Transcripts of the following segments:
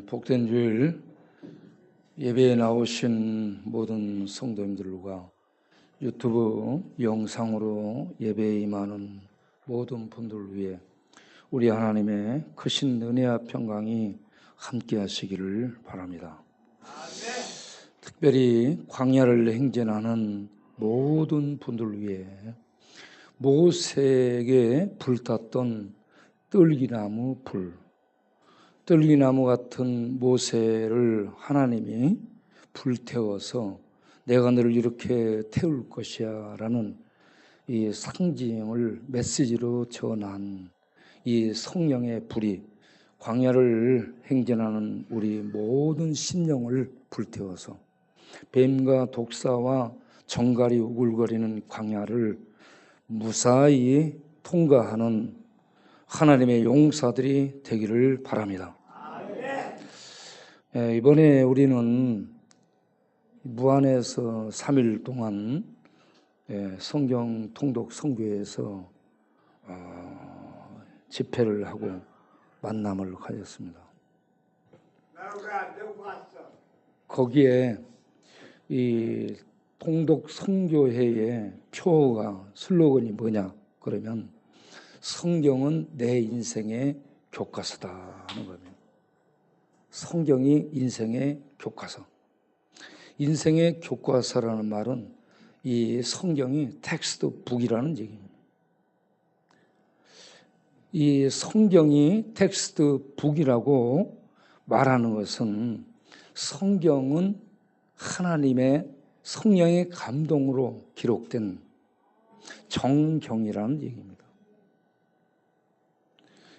복된 주일 예배에 나오신 모든 성도님들과 유튜브 영상으로 예배에 임하는 모든 분들을 위해 우리 하나님의 크신 은혜와 평강이 함께 하시기를 바랍니다. 특별히 광야를 행진하는 모든 분들을 위해 모세에게 불탔던 떨기나무 불, 떨기나무 같은 모세를 하나님이 불태워서 내가 너를 이렇게 태울 것이야 라는 이 상징을 메시지로 전한 이 성령의 불이 광야를 행진하는 우리 모든 심령을 불태워서 뱀과 독사와 정갈이 우글거리는 광야를 무사히 통과하는 하나님의 용사들이 되기를 바랍니다. 이번에 우리는 무안에서 3일 동안 성경 통독 선교회에서 집회를 하고 만남을 가졌습니다. 거기에 이 통독 선교회의 표어가 슬로건이 뭐냐 그러면 성경은 내 인생의 교과서다 하는 겁니다. 성경이 인생의 교과서. 인생의 교과서라는 말은 이 성경이 텍스트북이라는 얘기입니다. 이 성경이 텍스트북이라고 말하는 것은 성경은 하나님의 성령의 감동으로 기록된 정경이라는 얘기입니다.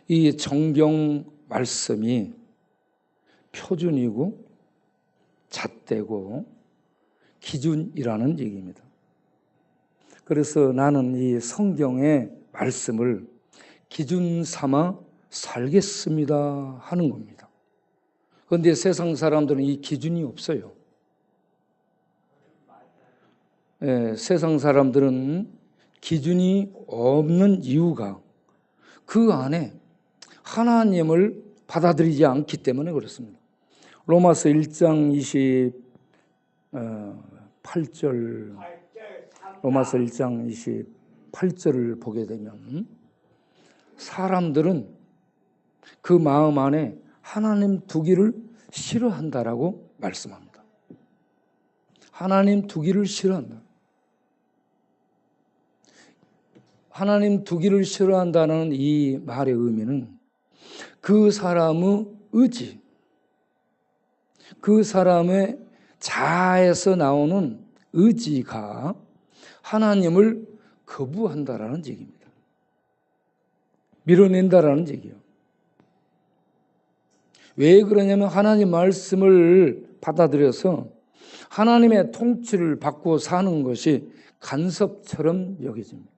이 정경 말씀이 표준이고 잣대고 기준이라는 얘기입니다. 그래서 나는 이 성경의 말씀을 기준 삼아 살겠습니다 하는 겁니다. 그런데 세상 사람들은 이 기준이 없어요. 세상 사람들은 기준이 없는 이유가 그 안에 하나님을 받아들이지 않기 때문에 그렇습니다. 로마서 1장 28절 로마서 1장 28절을 보게 되면 사람들은 그 마음 안에 하나님 두기를 싫어한다라고 말씀합니다. 하나님 두기를 싫어한다. 하나님 두기를 싫어한다는 이 말의 의미는 그 사람의 의지, 그 사람의 자아에서 나오는 의지가 하나님을 거부한다라는 얘기입니다. 밀어낸다라는 얘기예요. 왜 그러냐면 하나님 말씀을 받아들여서 하나님의 통치를 받고 사는 것이 간섭처럼 여겨집니다.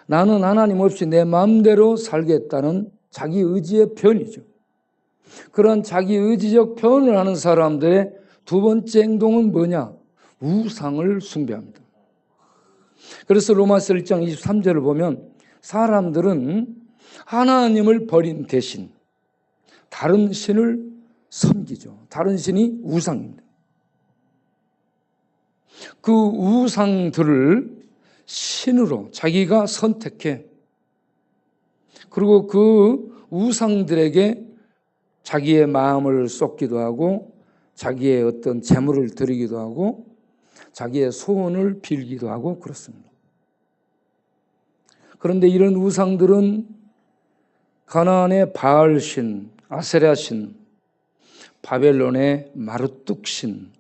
나는 하나님 없이 내 마음대로 살겠다는 자기 의지의 표현이죠. 그런 자기 의지적 표현을 하는 사람들의 두 번째 행동은 뭐냐? 우상을 숭배합니다. 그래서 로마서 1장 23절을 보면 사람들은 하나님을 버린 대신 다른 신을 섬기죠. 다른 신이 우상입니다. 그 우상들을 신으로 자기가 선택해 그리고 그 우상들에게 자기의 마음을 쏟기도 하고 자기의 어떤 재물을 드리기도 하고 자기의 소원을 빌기도 하고 그렇습니다. 그런데 이런 우상들은 가나안의 바알신, 아세라신, 바벨론의 마르뚝신,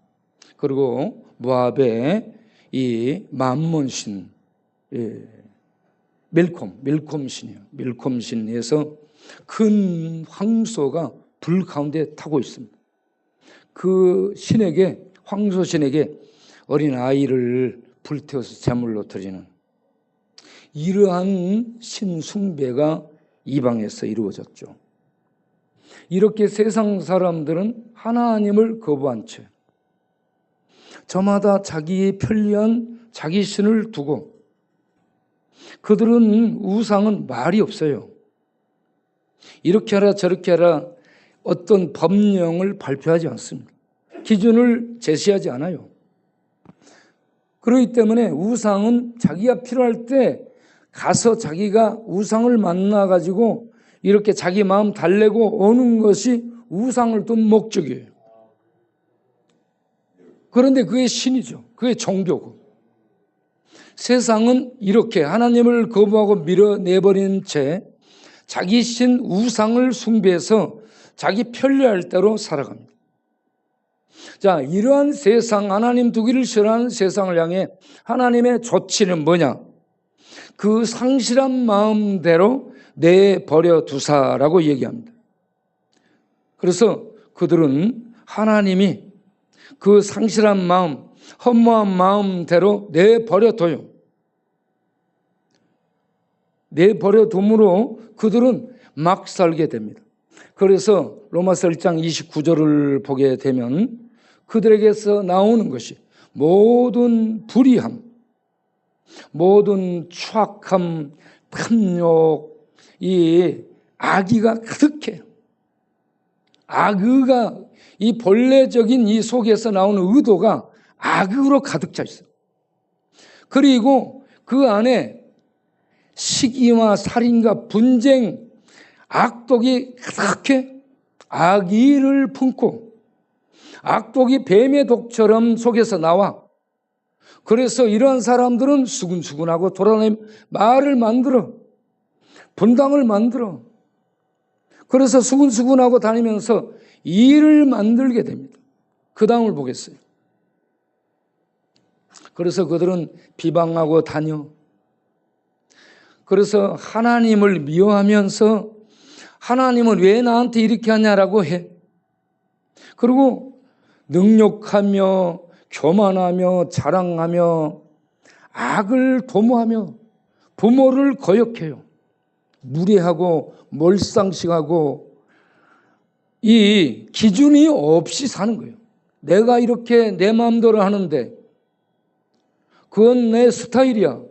그리고 모압의 이 맘몬신, 밀콤신이에요. 밀콤신에서 큰 황소가 불 가운데 타고 있습니다. 그 신에게, 황소신에게 어린 아이를 불태워서 제물로 드리는 이러한 신숭배가 이방에서 이루어졌죠. 이렇게 세상 사람들은 하나님을 거부한 채 저마다 자기의 편리한 자기 신을 두고 그들은 우상은 말이 없어요. 이렇게 하라 저렇게 하라 어떤 법령을 발표하지 않습니다. 기준을 제시하지 않아요. 그렇기 때문에 우상은 자기가 필요할 때 가서 자기가 우상을 만나가지고 이렇게 자기 마음 달래고 오는 것이 우상을 둔 목적이에요. 그런데 그게 신이죠. 그게 종교고. 세상은 이렇게 하나님을 거부하고 밀어내버린 채 자기 신 우상을 숭배해서 자기 편리할 대로 살아갑니다. 자, 이러한 세상, 하나님 두기를 싫어하는 세상을 향해 하나님의 조치는 뭐냐? 그 상실한 마음대로 내버려 두사라고 얘기합니다. 그래서 그들은 하나님이 그 상실한 마음, 허무한 마음대로 내버려 둬요. 내버려 둠으로 그들은 막 살게 됩니다. 그래서 로마서 1장 29절을 보게 되면 그들에게서 나오는 것이 모든 불의함, 모든 추악함, 탐욕, 이 악의가 가득해요. 악의가 이 본래적인 이 속에서 나오는 의도가 악의로 가득 차 있어요. 그리고 그 안에 시기와 살인과 분쟁, 악독이 가득해 악의를 품고 악독이 뱀의 독처럼 속에서 나와. 그래서 이러한 사람들은 수근수근하고 돌아다니며 말을 만들어, 분당을 만들어. 그래서 수근수근하고 다니면서 일을 만들게 됩니다. 그 다음을 보겠어요. 그래서 그들은 비방하고 다녀. 그래서 하나님을 미워하면서 하나님은 왜 나한테 이렇게 하냐라고 해. 그리고 능욕하며 교만하며 자랑하며 악을 도모하며 부모를 거역해요. 무례하고 몰상식하고 이 기준이 없이 사는 거예요. 내가 이렇게 내 마음대로 하는데 그건 내 스타일이야.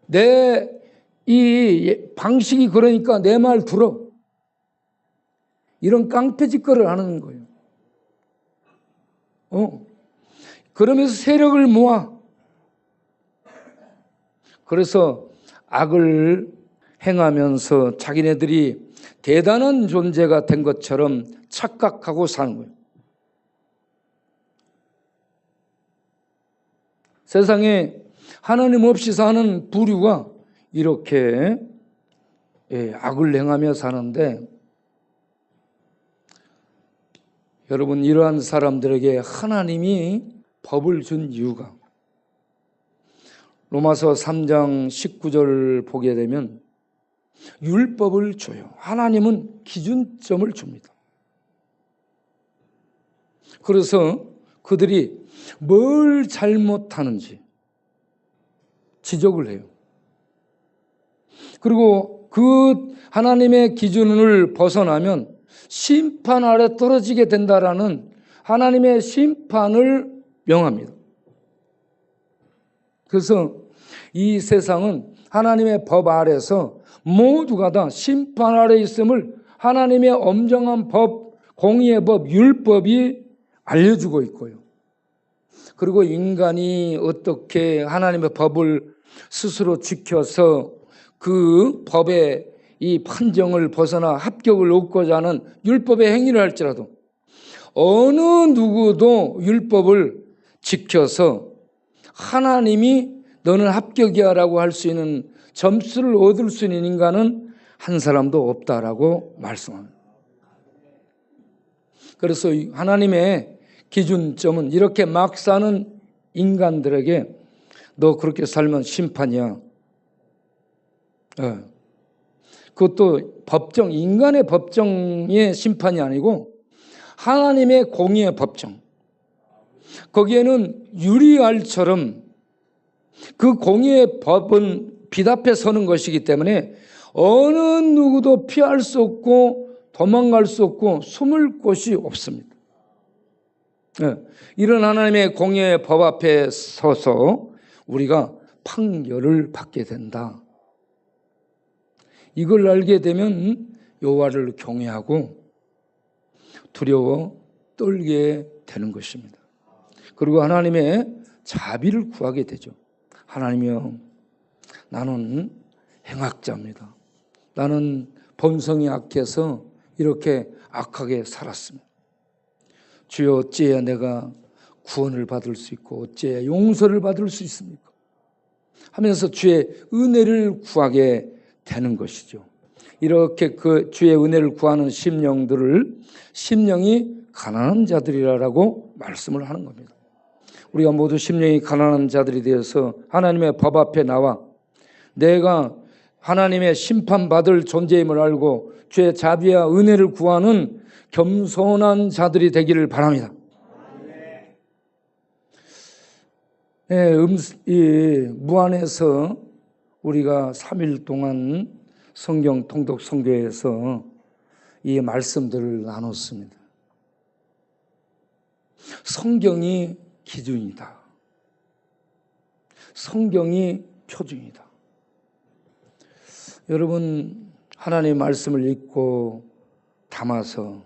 내 이 방식이 그러니까 내 말 들어. 이런 깡패짓거리를 하는 거예요. 그러면서 세력을 모아. 그래서 악을 행하면서 자기네들이 대단한 존재가 된 것처럼 착각하고 사는 거예요. 세상에 하나님 없이 사는 부류가 이렇게 악을 행하며 사는데, 여러분, 이러한 사람들에게 하나님이 법을 준 이유가 로마서 3장 19절 보게 되면 율법을 줘요. 하나님은 기준점을 줍니다. 그래서 그들이 뭘 잘못하는지 지적을 해요. 그리고 그 하나님의 기준을 벗어나면 심판 아래 떨어지게 된다라는 하나님의 심판을 명합니다. 그래서 이 세상은 하나님의 법 아래서 모두가 다 심판 아래 있음을 하나님의 엄정한 법, 공의의 법, 율법이 알려주고 있고요. 그리고 인간이 어떻게 하나님의 법을 스스로 지켜서 그 법의 이 판정을 벗어나 합격을 얻고자 하는 율법의 행위를 할지라도 어느 누구도 율법을 지켜서 하나님이 너는 합격이야 라고 할 수 있는 점수를 얻을 수 있는 인간은 한 사람도 없다라고 말씀합니다. 그래서 하나님의 기준점은 이렇게 막 사는 인간들에게 너 그렇게 살면 심판이야. 그것도 법정, 인간의 법정의 심판이 아니고 하나님의 공의의 법정. 거기에는 유리알처럼 그 공의의 법은 빛 앞에 서는 것이기 때문에 어느 누구도 피할 수 없고 도망갈 수 없고 숨을 곳이 없습니다. 이런 하나님의 공의의 법 앞에 서서 우리가 판결을 받게 된다. 이걸 알게 되면 여호와를 경외하고 두려워 떨게 되는 것입니다. 그리고 하나님의 자비를 구하게 되죠. 하나님이여, 나는 행악자입니다. 나는 본성이 악해서 이렇게 악하게 살았습니다. 주여, 어찌해야 내가 구원을 받을 수 있고 어찌해야 용서를 받을 수 있습니까? 하면서 주의 은혜를 구하게 되는 것이죠. 이렇게 그 주의 은혜를 구하는 심령들을 심령이 가난한 자들이라고 말씀을 하는 겁니다. 우리가 모두 심령이 가난한 자들이 되어서 하나님의 법 앞에 나와 내가 하나님의 심판받을 존재임을 알고 주의 자비와 은혜를 구하는 겸손한 자들이 되기를 바랍니다. 이 무안에서 우리가 3일 동안 성경 통독 선교에서 이 말씀들을 나눴습니다. 성경이 기준이다. 성경이 표준이다. 여러분, 하나님의 말씀을 읽고 담아서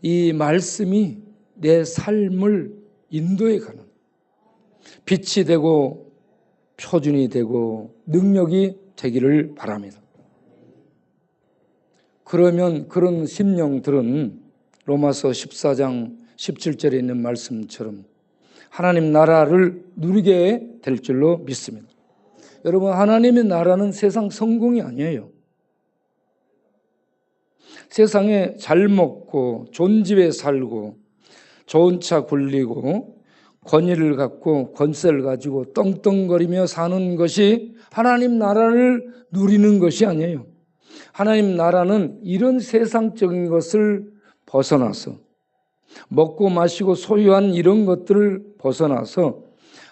이 말씀이 내 삶을 인도해 가는 빛이 되고 표준이 되고 능력이 되기를 바랍니다. 그러면 그런 심령들은 로마서 14장 17절에 있는 말씀처럼 하나님 나라를 누리게 될 줄로 믿습니다. 여러분, 하나님의 나라는 세상 성공이 아니에요. 세상에 잘 먹고 좋은 집에 살고 좋은 차 굴리고 권위를 갖고 권세를 가지고 떵떵거리며 사는 것이 하나님 나라를 누리는 것이 아니에요. 하나님 나라는 이런 세상적인 것을 벗어나서 먹고 마시고 소유한 이런 것들을 벗어나서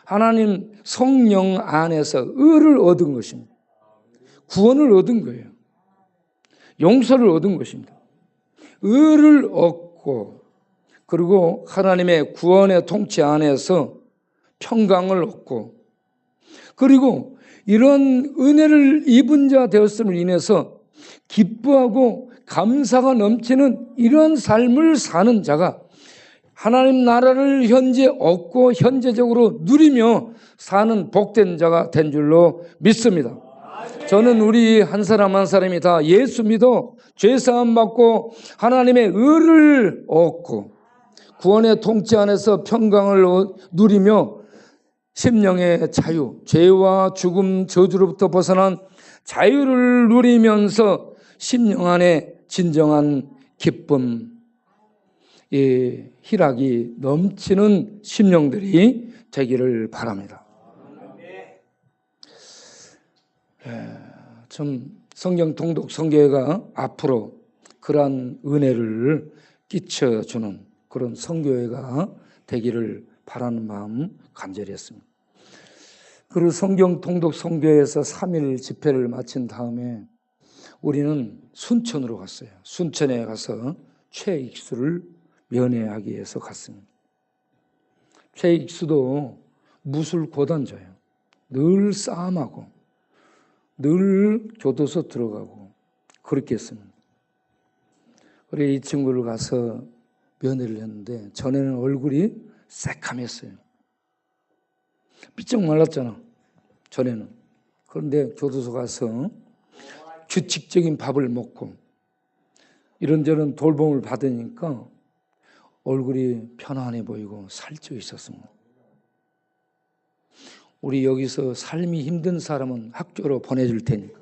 하나님 성령 안에서 의를 얻은 것입니다. 구원을 얻은 거예요. 용서를 얻은 것입니다. 의를 얻고 그리고 하나님의 구원의 통치 안에서 평강을 얻고 그리고 이런 은혜를 입은 자 되었음을 인해서 기뻐하고 감사가 넘치는 이런 삶을 사는 자가 하나님 나라를 현재 얻고 현재적으로 누리며 사는 복된 자가 된 줄로 믿습니다. 저는 우리 한 사람 한 사람이 다 예수 믿어 죄사함 받고 하나님의 의를 얻고 구원의 통치 안에서 평강을 누리며 심령의 자유, 죄와 죽음, 저주로부터 벗어난 자유를 누리면서 심령 안에 진정한 기쁨, 희락이 넘치는 심령들이 되기를 바랍니다. 좀 성경 통독 선교회가 앞으로 그러한 은혜를 끼쳐주는 그런 선교회가 되기를 바라는 마음 간절히 했습니다. 그리고 성경 통독 선교회에서 3일 집회를 마친 다음에 우리는 순천으로 갔어요. 순천에 가서 최익수를 면회하기 위해서 갔습니다. 최익수도 무술 고단자예요. 늘 싸움하고 늘 교도소 들어가고 그렇게 했습니다. 그래 이 친구를 가서 면회를 했는데 전에는 얼굴이 새카맸어요. 삐쩍 말랐잖아. 전에는. 그런데 교도소 가서 규칙적인 밥을 먹고 이런저런 돌봄을 받으니까 얼굴이 편안해 보이고 살쪄 있었습니다. 우리 여기서 삶이 힘든 사람은 학교로 보내줄 테니까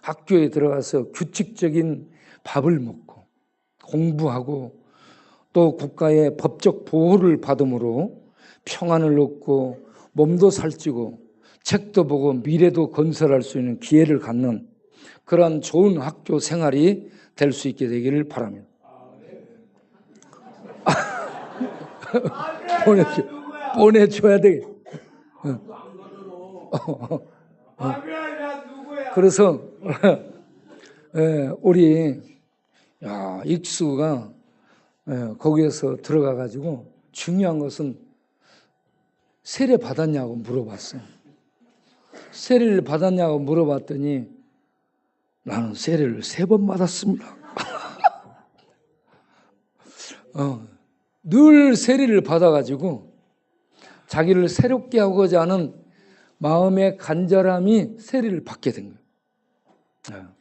학교에 들어가서 규칙적인 밥을 먹고 공부하고 또 국가의 법적 보호를 받음으로 평안을 얻고 몸도 살찌고 책도 보고 미래도 건설할 수 있는 기회를 갖는 그러한 좋은 학교 생활이 될 수 있게 되기를 바랍니다. 보내줘야 돼. 그래서 우리 익수가 거기에서 들어가 가지고 중요한 것은 세례 받았냐고 물어봤어요. 세례를 받았냐고 물어봤더니 나는 세례를 3번 받았습니다. 늘 세례를 받아가지고 자기를 새롭게 하고자 하는 마음의 간절함이 세례를 받게 된 거예요.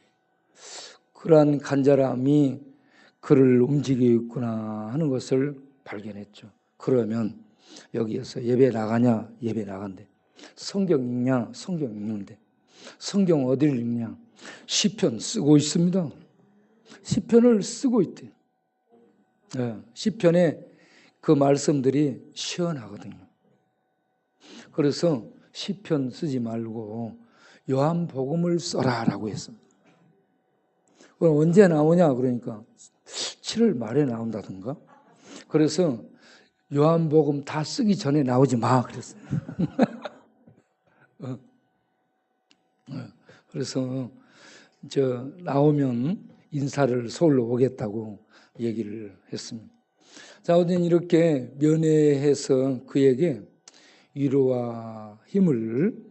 그러한 간절함이 그를 움직이고 있구나 하는 것을 발견했죠. 그러면 여기에서 예배 나가냐? 예배 나간대. 성경 읽냐? 성경 읽는데. 성경 어디를 읽냐? 시편 쓰고 있습니다. 시편을 쓰고 있대요. 시편에 그 말씀들이 시원하거든요. 그래서 시편 쓰지 말고 요한복음을 써라라고 했습니다. 그럼 언제 나오냐? 그러니까 7월 말에 나온다든가. 그래서 요한복음 다 쓰기 전에 나오지 마 그랬어요. 그래서 나오면 인사를 서울로 오겠다고 얘기를 했습니다. 자, 어제는 이렇게 면회해서 그에게 위로와 힘을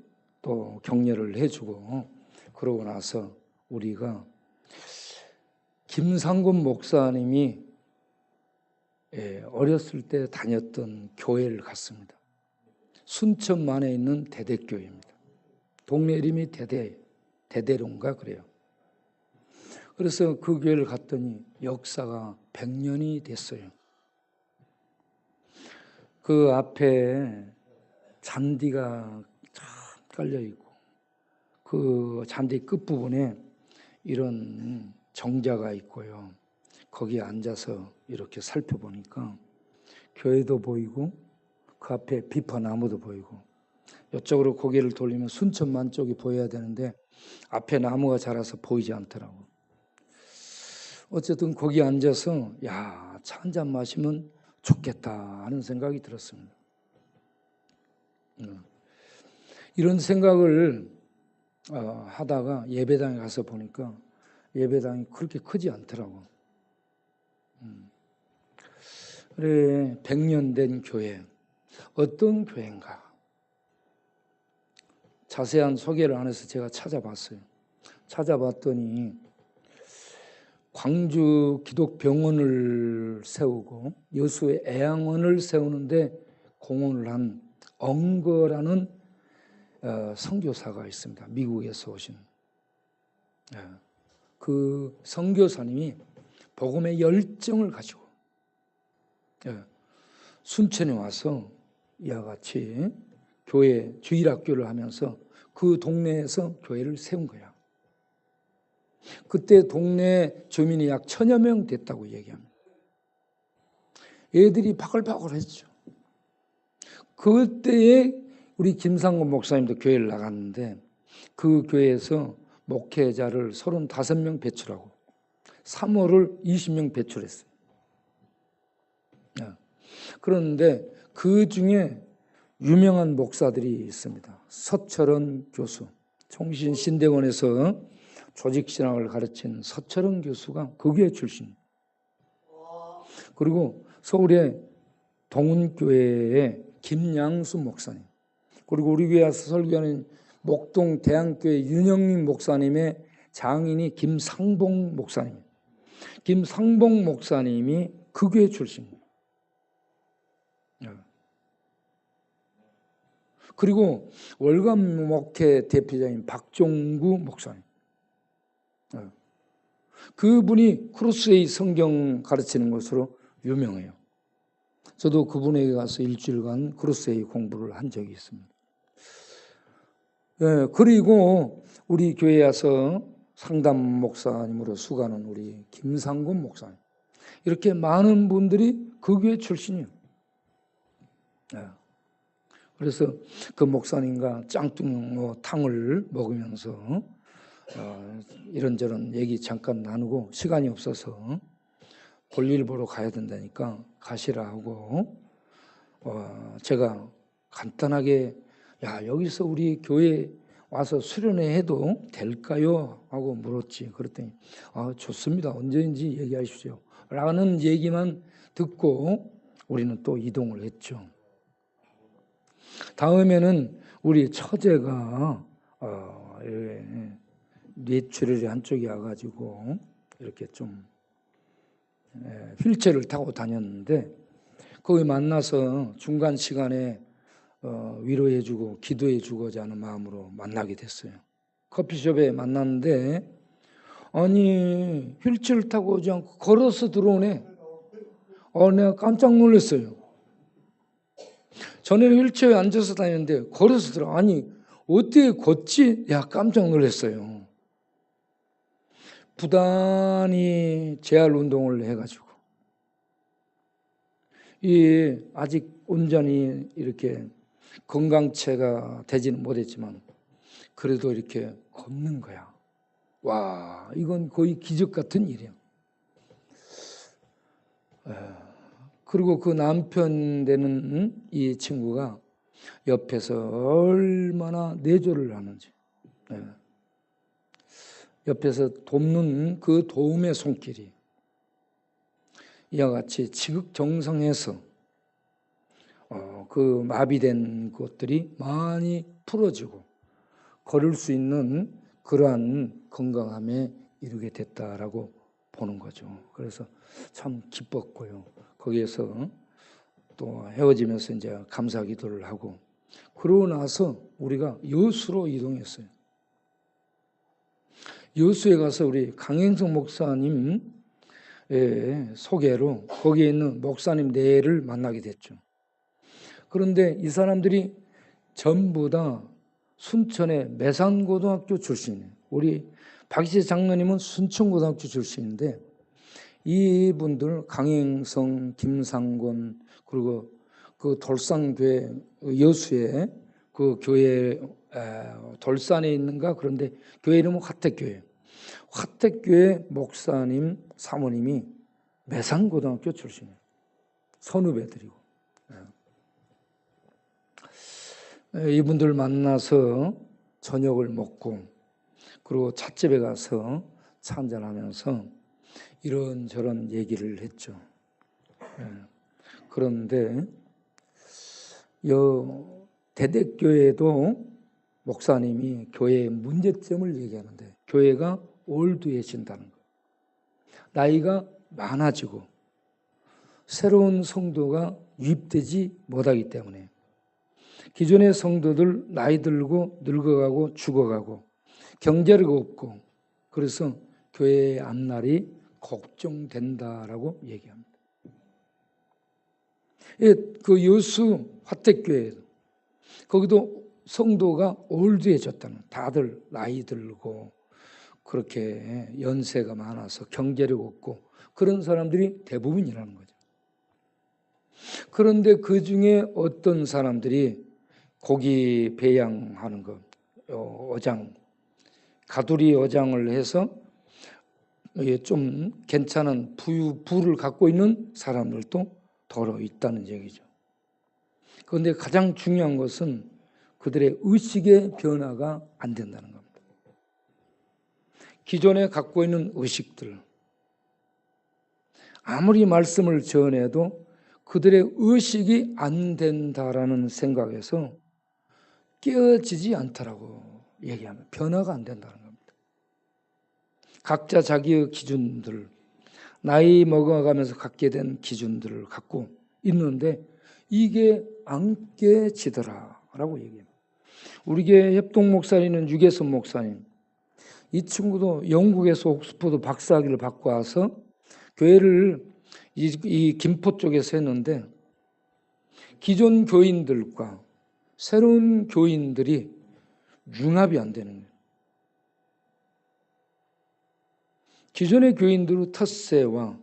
또 격려를 해주고 그러고 나서 우리가 김상곤 목사님이 어렸을 때 다녔던 교회를 갔습니다. 순천만에 있는 대대교회입니다. 동네 이름이 대대로인가 그래요. 그래서 그 교회를 갔더니 역사가 100년이 됐어요. 그 앞에 잔디가 쫙 깔려있고 그 잔디 끝부분에 이런 정자가 있고요. 거기에 앉아서 이렇게 살펴보니까 교회도 보이고 그 앞에 비퍼나무도 보이고 이쪽으로 고개를 돌리면 순천만 쪽이 보여야 되는데 앞에 나무가 자라서 보이지 않더라고. 어쨌든 거기 앉아서 야, 차 한 잔 마시면 좋겠다 하는 생각이 들었습니다. 이런 생각을 하다가 예배당에 가서 보니까 예배당이 그렇게 크지 않더라고. 그래, 100년 된 교회, 어떤 교회인가? 자세한 소개를 안 해서 제가 찾아봤어요. 찾아봤더니 광주 기독병원을 세우고 여수의 애양원을 세우는데 공헌을 한 엉거라는 선교사가 있습니다. 미국에서 오신. 그 선교사님이 복음의 열정을 가지고 순천에 와서 이와 같이 교회 주일학교를 하면서 그 동네에서 교회를 세운 거야. 그때 동네 주민이 약 1000여 명 됐다고 얘기합니다. 애들이 바글바글했죠. 그때에 우리 김상곤 목사님도 교회를 나갔는데 그 교회에서 목회자를 35명 배출하고 3월을 20명 배출했어요. 그런데 그 중에 유명한 목사들이 있습니다. 서철원 교수, 총신신대원에서 조직신학을 가르친 서철원 교수가 그 교회 출신. 그리고 서울의 동훈교회의 김양수 목사님, 그리고 우리 교회 와서 설교하는 목동 대안교회 윤영민 목사님의 장인이 김상봉 목사님. 김상봉 목사님이 그 교회 출신입니다. 그리고 월간 목회 대표자인 박종구 목사님. 그분이 크로스웨이 성경 가르치는 것으로 유명해요. 저도 그분에게 가서 일주일간 크로스웨이 공부를 한 적이 있습니다. 그리고 우리 교회에 와서 상담 목사님으로 수고하는 우리 김상곤 목사님. 이렇게 많은 분들이 그 교회 출신이에요. 그래서 그 목사님과 짱뚱어탕을 먹으면서 이런저런 얘기 잠깐 나누고 시간이 없어서 볼일 보러 가야 된다니까 가시라 하고 제가 간단하게 야 여기서 우리 교회 와서 수련회 해도 될까요? 하고 물었지. 그랬더니 좋습니다. 언제든지 얘기하십시오. 라는 얘기만 듣고 우리는 또 이동을 했죠. 다음에는 우리 처제가 뇌출혈이 한쪽이 와가지고 이렇게 좀 휠체어를 타고 다녔는데 거기 만나서 중간 시간에 위로해주고 기도해주고자 하는 마음으로 만나게 됐어요. 커피숍에 만났는데 아니 휠체어를 타고 오지 않고 걸어서 들어오네. 내가 깜짝 놀랐어요. 전에는 휠체어에 앉아서 다녔는데 걸어서 들어. 아니 어떻게 걷지? 야, 깜짝 놀랐어요. 부단히 재활 운동을 해가지고 아직 온전히 이렇게 건강체가 되지는 못했지만 그래도 이렇게 걷는 거야. 와, 이건 거의 기적 같은 일이야. 그리고 그 남편 되는 이 친구가 옆에서 얼마나 내조를 하는지, 옆에서 돕는 그 도움의 손길이 이와 같이 지극정성해서 그 마비된 것들이 많이 풀어지고 걸을 수 있는 그러한 건강함에 이르게 됐다라고 보는 거죠. 그래서 참 기뻤고요. 거기에서 또 헤어지면서 이제 감사 기도를 하고 그러고 나서 우리가 여수로 이동했어요. 여수에 가서 우리 강행성 목사님 소개로 거기에 있는 목사님 네를 만나게 됐죠. 그런데 이 사람들이 전부 다 순천의 매산고등학교 출신이에요. 우리 박희재 장로님은 순천고등학교 출신인데 이분들 강행성, 김상곤 그리고 그 돌산교회 여수에 그 교회 돌산에 있는가 그런데 교회 이름은 화택교회. 화택교회 목사님 사모님이 매산고등학교 출신이에요. 선후배들이고. 이분들 만나서 저녁을 먹고 그리고 찻집에 가서 차 한잔하면서 이런저런 얘기를 했죠. 그런데 대대교회도 목사님이 교회의 문제점을 얘기하는데 교회가 올드해진다는 거. 나이가 많아지고 새로운 성도가 유입되지 못하기 때문에 기존의 성도들 나이 들고 늙어가고 죽어가고 경제력 없고 그래서 교회의 앞날이 걱정된다라고 얘기합니다. 그 여수 화택교회 거기도 성도가 올드해졌다는 다들 나이 들고 그렇게 연세가 많아서 경제력 없고 그런 사람들이 대부분이라는 거죠. 그런데 그 중에 어떤 사람들이 고기 배양하는 거 어장 가두리 어장을 해서 좀 괜찮은 부를 갖고 있는 사람들도 더러 있다는 얘기죠. 그런데 가장 중요한 것은 그들의 의식의 변화가 안 된다는 겁니다. 기존에 갖고 있는 의식들 아무리 말씀을 전해도 그들의 의식이 안 된다라는 생각에서 깨어지지 않더라고 얘기하면 변화가 안 된다는 겁니다. 각자 자기의 기준들 나이 먹어가면서 갖게 된 기준들을 갖고 있는데 이게 안 깨지더라라고 얘기합니다. 우리 교회 협동 목사님은 유계선 목사님 이 친구도 영국에서 옥스퍼드 박사학위를 받고 와서 교회를 이 김포 쪽에서 했는데 기존 교인들과 새로운 교인들이 융합이 안 되는 거예요. 기존의 교인들의 텃세와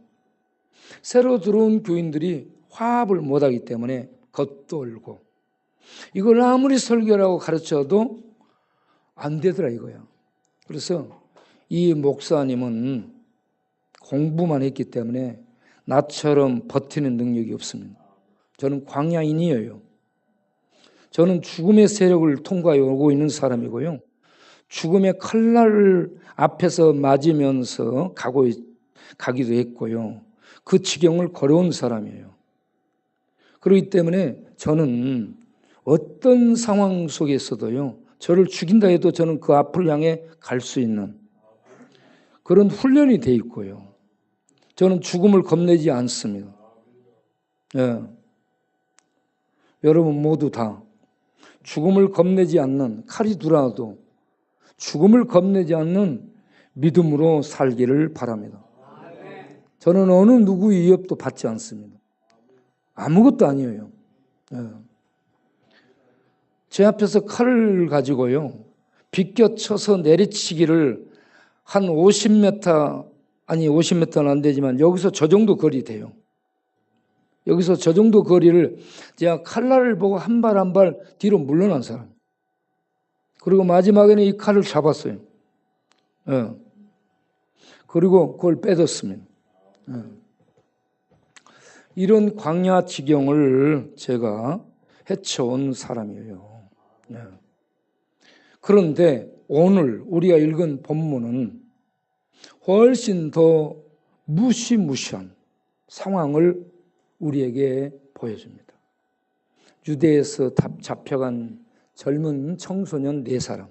새로 들어온 교인들이 화합을 못하기 때문에 겉돌고 이걸 아무리 설교라고 가르쳐도 안 되더라 이거야. 그래서 이 목사님은 공부만 했기 때문에 나처럼 버티는 능력이 없습니다. 저는 광야인이에요. 저는 죽음의 세력을 통과해 오고 있는 사람이고요. 죽음의 칼날을 앞에서 맞으면서 가기도 했고요. 그 지경을 걸어온 사람이에요. 그렇기 때문에 저는 어떤 상황 속에서도요. 저를 죽인다 해도 저는 그 앞을 향해 갈 수 있는 그런 훈련이 돼 있고요. 저는 죽음을 겁내지 않습니다. 예. 여러분 모두 다 죽음을 겁내지 않는, 칼이 들어와도 죽음을 겁내지 않는 믿음으로 살기를 바랍니다. 저는 어느 누구의 위협도 받지 않습니다. 아무것도 아니에요. 예. 제 앞에서 칼을 가지고요, 비껴쳐서 내리치기를 한 50m, 아니 50m는 안 되지만 여기서 저 정도 거리 돼요. 여기서 저 정도 거리를 제가 칼날을 보고 한 발 한 발 뒤로 물러난 사람. 그리고 마지막에는 이 칼을 잡았어요. 예. 그리고 그걸 빼뒀습니다. 예. 이런 광야 지경을 제가 헤쳐온 사람이에요. 예. 그런데 오늘 우리가 읽은 본문은 훨씬 더 무시무시한 상황을 우리에게 보여줍니다. 유대에서 잡혀간 젊은 청소년 4사람,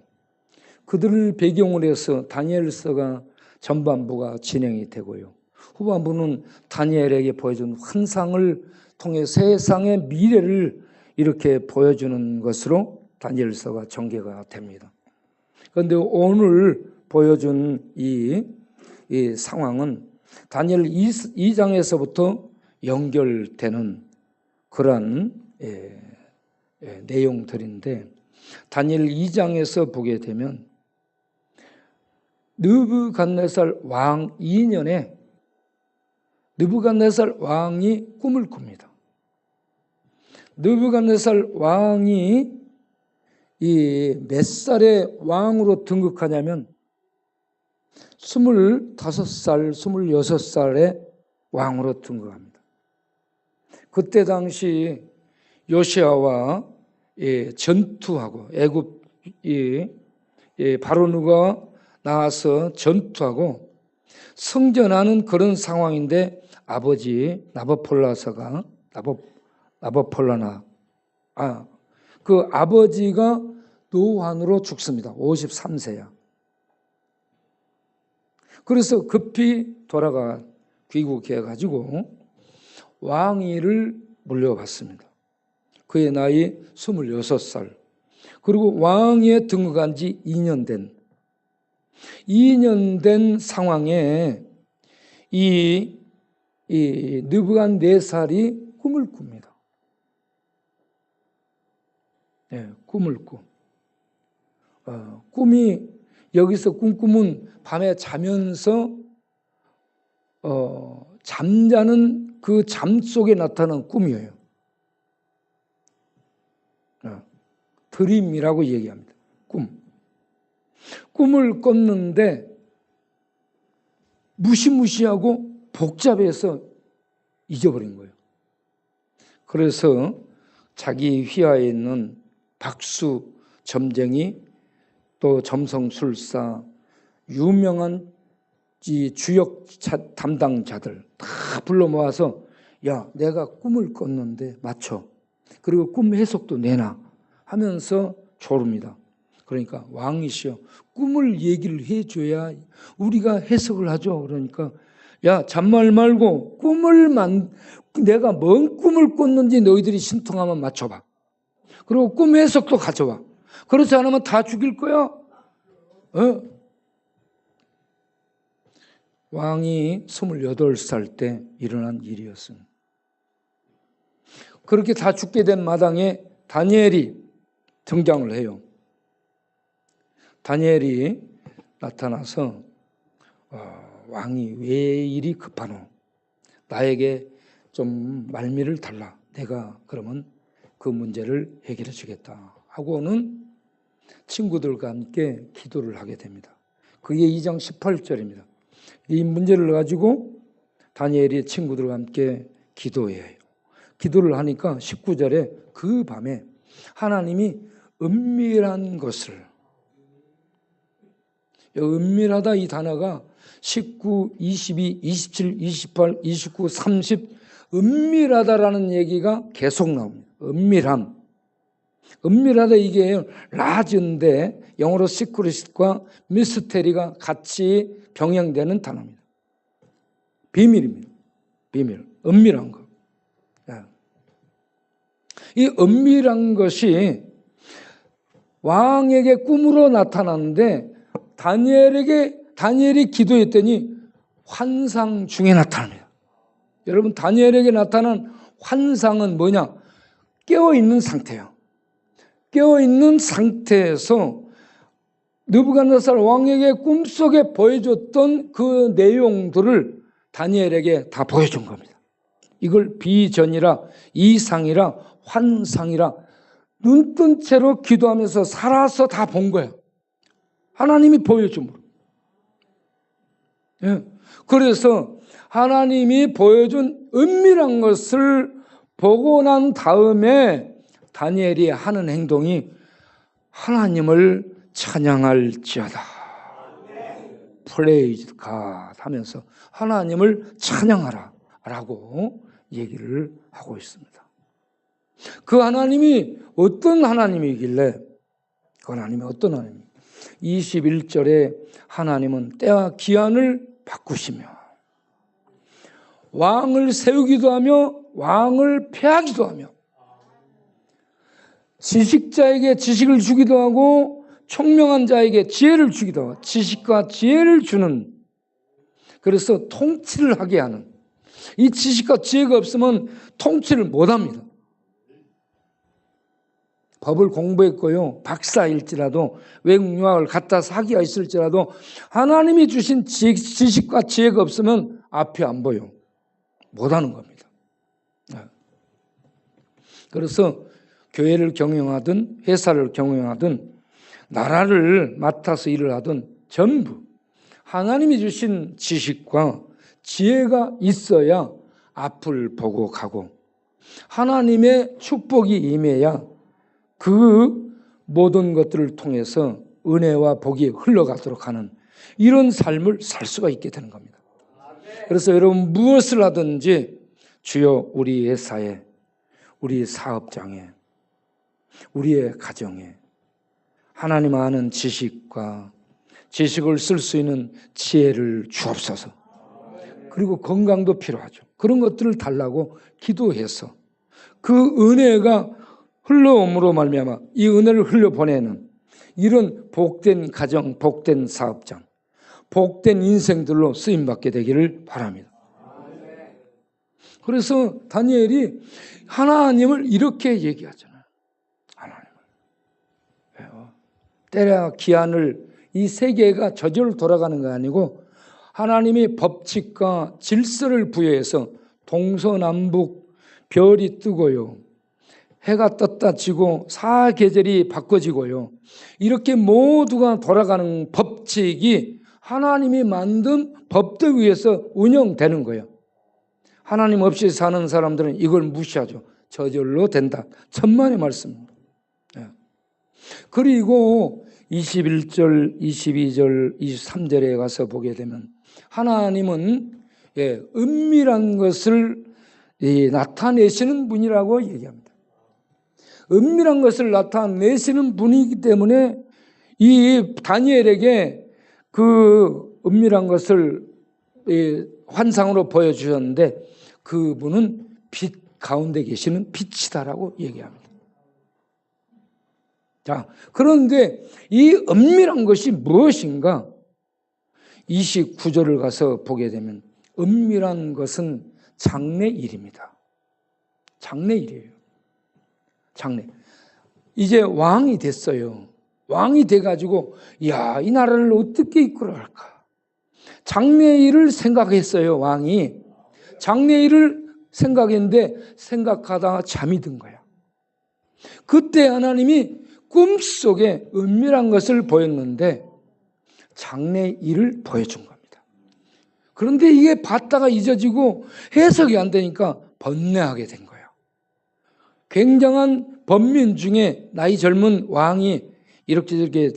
그들을 배경으로 해서 다니엘서가 전반부가 진행이 되고요, 후반부는 다니엘에게 보여준 환상을 통해 세상의 미래를 이렇게 보여주는 것으로 다니엘서가 전개가 됩니다. 그런데 오늘 보여준 이 상황은 다니엘 2장에서부터 연결되는 그러한 내용들인데, 다니엘 2장에서 보게 되면 느부갓네살 왕 2년에 느부갓네살 왕이 꿈을 꿉니다. 느부갓네살 왕이 몇 살에 왕으로 등극하냐면 25살, 26살에 왕으로 등극합니다. 그때 당시 요시아와 전투하고, 애굽 바로누가 나와서 전투하고 성전하는 그런 상황인데, 아버지 나부콜라사가 그 아버지가 노환으로 죽습니다. 53세야. 그래서 급히 돌아가 귀국해가지고 왕위를 물려받습니다. 그의 나이 26살. 그리고 왕위에 등극한 지 2년 된 상황에 이 느부갓네살이 꿈을 꿉니다. 네, 꿈을 꾸. 꿈이, 여기서 꿈은 밤에 자면서 잠자는 그 잠 속에 나타나는 꿈이에요. 드림이라고 얘기합니다. 꿈을 꿨는데 무시무시하고 복잡해서 잊어버린 거예요. 그래서 자기 휘하에 있는 박수 점쟁이, 또 점성술사, 유명한 이 주역 담당자들 다 불러 모아서, 야, 내가 꿈을 꿨는데 맞춰. 그리고 꿈 해석도 내놔 하면서 조릅니다. 그러니까 왕이시여, 꿈을 얘기를 해줘야 우리가 해석을 하죠. 그러니까, 야, 잔말 말고 내가 뭔 꿈을 꿨는지 너희들이 신통하면 맞춰봐. 그리고 꿈 해석도 가져와. 그렇지 않으면 다 죽일 거야. 왕이 28살 때 일어난 일이었습니다. 그렇게 다 죽게 된 마당에 다니엘이 등장을 해요. 다니엘이 나타나서 왕이 왜 이리 급하노? 나에게 좀 말미를 달라. 내가 그러면 그 문제를 해결해 주겠다 하고는 친구들과 함께 기도를 하게 됩니다. 그게 2장 18절입니다. 이 문제를 가지고 다니엘이 친구들과 함께 기도해요. 기도를 하니까 19절에 그 밤에 하나님이 은밀한 것을, 은밀하다 이 단어가 19, 22, 27, 28, 29, 30 은밀하다라는 얘기가 계속 나옵니다. 은밀함. 은밀하다 이게 라즈인데 영어로 시크릿과 미스테리가 같이 병행되는 단어입니다. 비밀입니다. 비밀. 은밀한 것. 이 은밀한 것이 왕에게 꿈으로 나타났는데 다니엘이 기도했더니 환상 중에 나타납니다. 여러분, 다니엘에게 나타난 환상은 뭐냐? 깨어있는 상태예요. 깨어있는 상태에서 느부갓네살 왕에게 꿈속에 보여줬던 그 내용들을 다니엘에게 다 보여준 겁니다. 이걸 비전이라 이상이라 환상이라 눈뜬 채로 기도하면서 살아서 다 본 거예요. 하나님이 보여줌으로. 예. 그래서 하나님이 보여준 은밀한 것을 보고 난 다음에 다니엘이 하는 행동이 하나님을 찬양할지어다. Praise God 하면서 하나님을 찬양하라 라고 얘기를 하고 있습니다. 그 하나님이 어떤 하나님이길래, 그 하나님이 어떤 하나님? 21절에 하나님은 때와 기한을 바꾸시며 왕을 세우기도 하며 왕을 폐하기도 하며 지식자에게 지식을 주기도 하고 총명한 자에게 지혜를 주기도 하고 지식과 지혜를 주는, 그래서 통치를 하게 하는, 이 지식과 지혜가 없으면 통치를 못합니다. 법을 공부했고요, 박사일지라도 외국 유학을 갔다 사기가 있을지라도 하나님이 주신 지식과 지혜가 없으면 앞이 안 보여. 못하는 겁니다. 그래서 교회를 경영하든 회사를 경영하든 나라를 맡아서 일을 하든 전부 하나님이 주신 지식과 지혜가 있어야 앞을 보고 가고 하나님의 축복이 임해야 그 모든 것들을 통해서 은혜와 복이 흘러가도록 하는 이런 삶을 살 수가 있게 되는 겁니다. 그래서 여러분 무엇을 하든지 주여 우리 회사에, 우리 사업장에, 우리의 가정에 하나님 아는 지식과 지식을 쓸 수 있는 지혜를 주옵소서. 그리고 건강도 필요하죠. 그런 것들을 달라고 기도해서 그 은혜가 흘러옴으로 말미암아 이 은혜를 흘려보내는 이런 복된 가정, 복된 사업장, 복된 인생들로 쓰임받게 되기를 바랍니다. 그래서 다니엘이 하나님을 이렇게 얘기하잖아요. 하나님을. 왜요? 때와 기한을, 이 세계가 저절로 돌아가는 거 아니고 하나님이 법칙과 질서를 부여해서 동서남북 별이 뜨고요, 해가 떴다 지고 사계절이 바꿔지고요, 이렇게 모두가 돌아가는 법칙이 하나님이 만든 법대 위에서 운영되는 거예요. 하나님 없이 사는 사람들은 이걸 무시하죠. 저절로 된다. 천만의 말씀입니다. 그리고 21절, 22절, 23절에 가서 보게 되면 하나님은 은밀한 것을 나타내시는 분이라고 얘기합니다. 은밀한 것을 나타내시는 분이기 때문에 이 다니엘에게 그 은밀한 것을 환상으로 보여주셨는데 그분은 빛 가운데 계시는 빛이다라고 얘기합니다. 자, 그런데 이 은밀한 것이 무엇인가? 29절을 가서 보게 되면 은밀한 것은 장래일입니다. 장래일이에요. 장래. 이제 왕이 됐어요. 왕이 돼가지고 야, 이 나라를 어떻게 이끌어갈까? 장래일을 생각했어요. 왕이 장래일을 생각했는데 생각하다가 잠이 든 거야. 그때 하나님이 꿈속에 은밀한 것을 보였는데 장래일을 보여준 겁니다. 그런데 이게 봤다가 잊어지고 해석이 안 되니까 번뇌하게 된 거예요. 굉장한 번민 중에 나이 젊은 왕이 이렇게 저렇게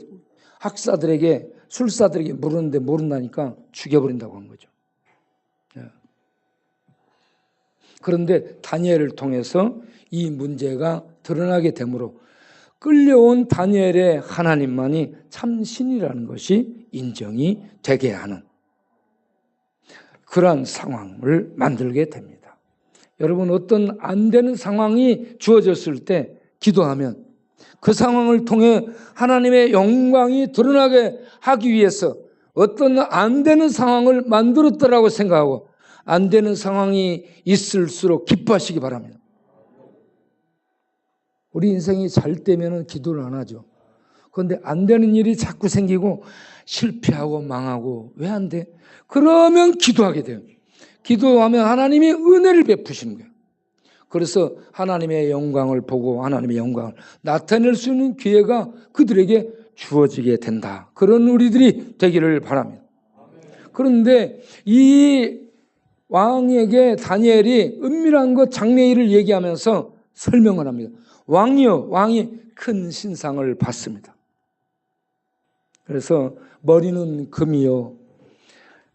학사들에게, 술사들에게 물었는데 모른다니까 죽여버린다고 한 거죠. 그런데 다니엘을 통해서 이 문제가 드러나게 되므로 끌려온 다니엘의 하나님만이 참 신이라는 것이 인정이 되게 하는 그러한 상황을 만들게 됩니다. 여러분, 어떤 안 되는 상황이 주어졌을 때 기도하면 그 상황을 통해 하나님의 영광이 드러나게 하기 위해서 어떤 안 되는 상황을 만들었더라고 생각하고 안 되는 상황이 있을수록 기뻐하시기 바랍니다. 우리 인생이 잘 되면 기도를 안 하죠. 그런데 안 되는 일이 자꾸 생기고 실패하고 망하고 왜 안 돼? 그러면 기도하게 돼요. 기도하면 하나님이 은혜를 베푸시는 거예요. 그래서 하나님의 영광을 보고 하나님의 영광을 나타낼 수 있는 기회가 그들에게 주어지게 된다. 그런 우리들이 되기를 바랍니다. 그런데 이 왕에게 다니엘이 은밀한 것 장래일을 얘기하면서 설명을 합니다. 왕이요, 왕이 큰 신상을 봤습니다. 그래서 머리는 금이요,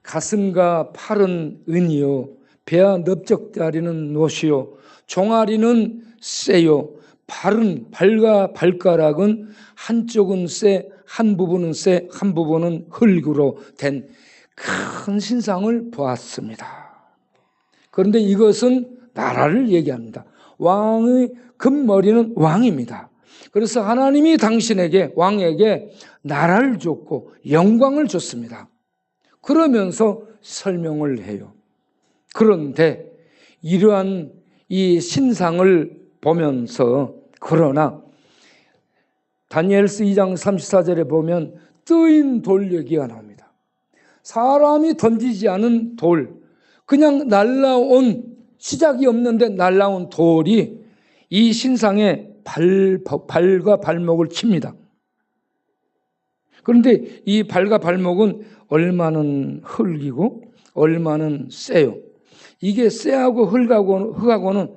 가슴과 팔은 은이요, 배와 넓적다리는 노시요, 종아리는 쇠요, 발과 발가락은 한쪽은 쇠, 한 부분은 쇠, 한 부분은 흙으로 된 큰 신상을 보았습니다. 그런데 이것은 나라를 얘기합니다. 왕의 금머리는 왕입니다. 그래서 하나님이 당신에게, 왕에게 나라를 줬고 영광을 줬습니다. 그러면서 설명을 해요. 그런데 이러한 이 신상을 보면서 그러나 다니엘서 2장 34절에 보면 뜨인 돌 얘기가 나옵니다. 사람이 던지지 않은 돌, 그냥 날라온, 시작이 없는데 날라온 돌이 이 신상의 발과 발목을 칩니다. 그런데 이 발과 발목은 얼마는 흙이고 얼마는 쇠요. 이게 쇠하고 흙하고는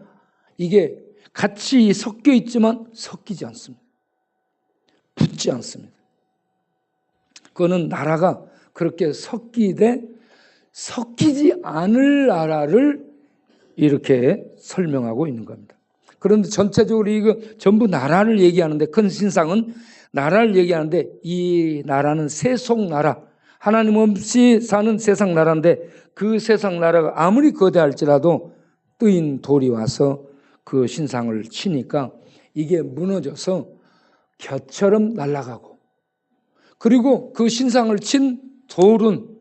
이게 같이 섞여 있지만 섞이지 않습니다. 붙지 않습니다. 그거는 나라가 그렇게 섞이지 않을 나라를 이렇게 설명하고 있는 겁니다. 그런데 전체적으로 이거 전부 나라를 얘기하는데, 큰 신상은 나라를 얘기하는데 이 나라는 세속 나라, 하나님 없이 사는 세상 나라인데 그 세상 나라가 아무리 거대할지라도 뜨인 돌이 와서 그 신상을 치니까 이게 무너져서 겨처럼 날아가고, 그리고 그 신상을 친 돌은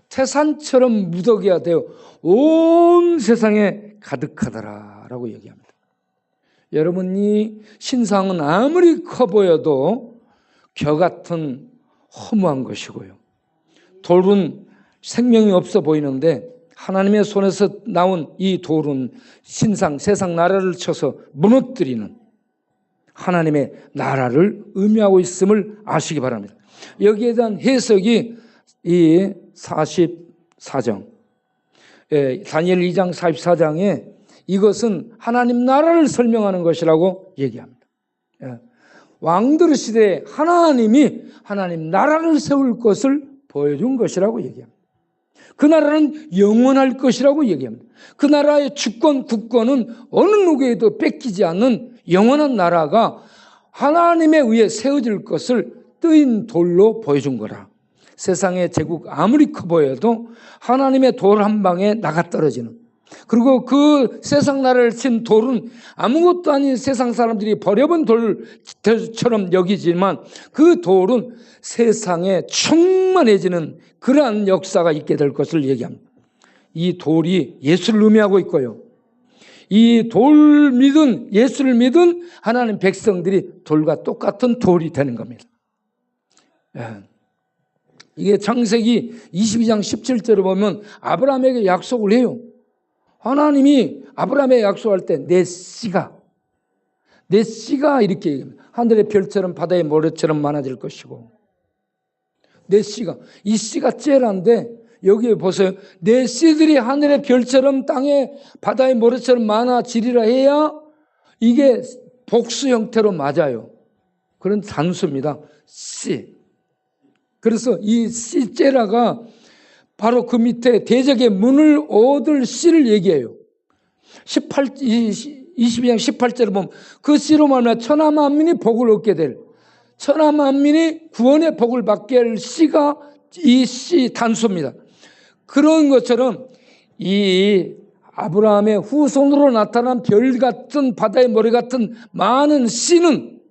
태산처럼 무더기가 되어 온 세상에 가득하더라라고 얘기합니다. 여러분, 이 신상은 아무리 커 보여도 겨 같은 허무한 것이고요, 돌은 생명이 없어 보이는데 하나님의 손에서 나온 이 돌은 신상, 세상 나라를 쳐서 무너뜨리는 하나님의 나라를 의미하고 있음을 아시기 바랍니다. 여기에 대한 해석이 이 44장, 다니엘 2장 44장에 이것은 하나님 나라를 설명하는 것이라고 얘기합니다. 왕들 시대에 하나님이 하나님 나라를 세울 것을 보여준 것이라고 얘기합니다. 그 나라는 영원할 것이라고 얘기합니다. 그 나라의 주권, 국권은 어느 누구에도 뺏기지 않는 영원한 나라가 하나님에 의해 세워질 것을 뜨인 돌로 보여준 거라. 세상의 제국 아무리 커 보여도 하나님의 돌 한 방에 나가 떨어지는, 그리고 그 세상 나라를 친 돌은 아무것도 아닌 세상 사람들이 버려본 돌처럼 여기지만 그 돌은 세상에 충만해지는 그러한 역사가 있게 될 것을 얘기합니다. 이 돌이 예수를 의미하고 있고요, 이 돌 믿은, 예수를 믿은 하나님 백성들이 돌과 똑같은 돌이 되는 겁니다. 이게 창세기 22장 17절에 보면 아브라함에게 약속을 해요. 하나님이 아브라함에게 약속할 때 내 씨가 이렇게 얘기합니다. 하늘의 별처럼 바다의 모래처럼 많아질 것이고, 내 씨가, 이 씨가 째란데 여기에 보세요. 내 씨들이 하늘의 별처럼 땅에 바다의 모래처럼 많아지리라 해야 이게 복수 형태로 맞아요. 그런 단수입니다. 씨. 그래서 이 씨째라가 바로 그 밑에 대적의 문을 얻을 씨를 얘기해요. 22장 18절을 보면 그 씨로 말미암아 천하 만민이 복을 얻게 될, 천하 만민이 구원의 복을 받게 할 씨가 이 씨 단수입니다. 그런 것처럼 이 아브라함의 후손으로 나타난 별 같은 바다의 모래 같은 많은 씨는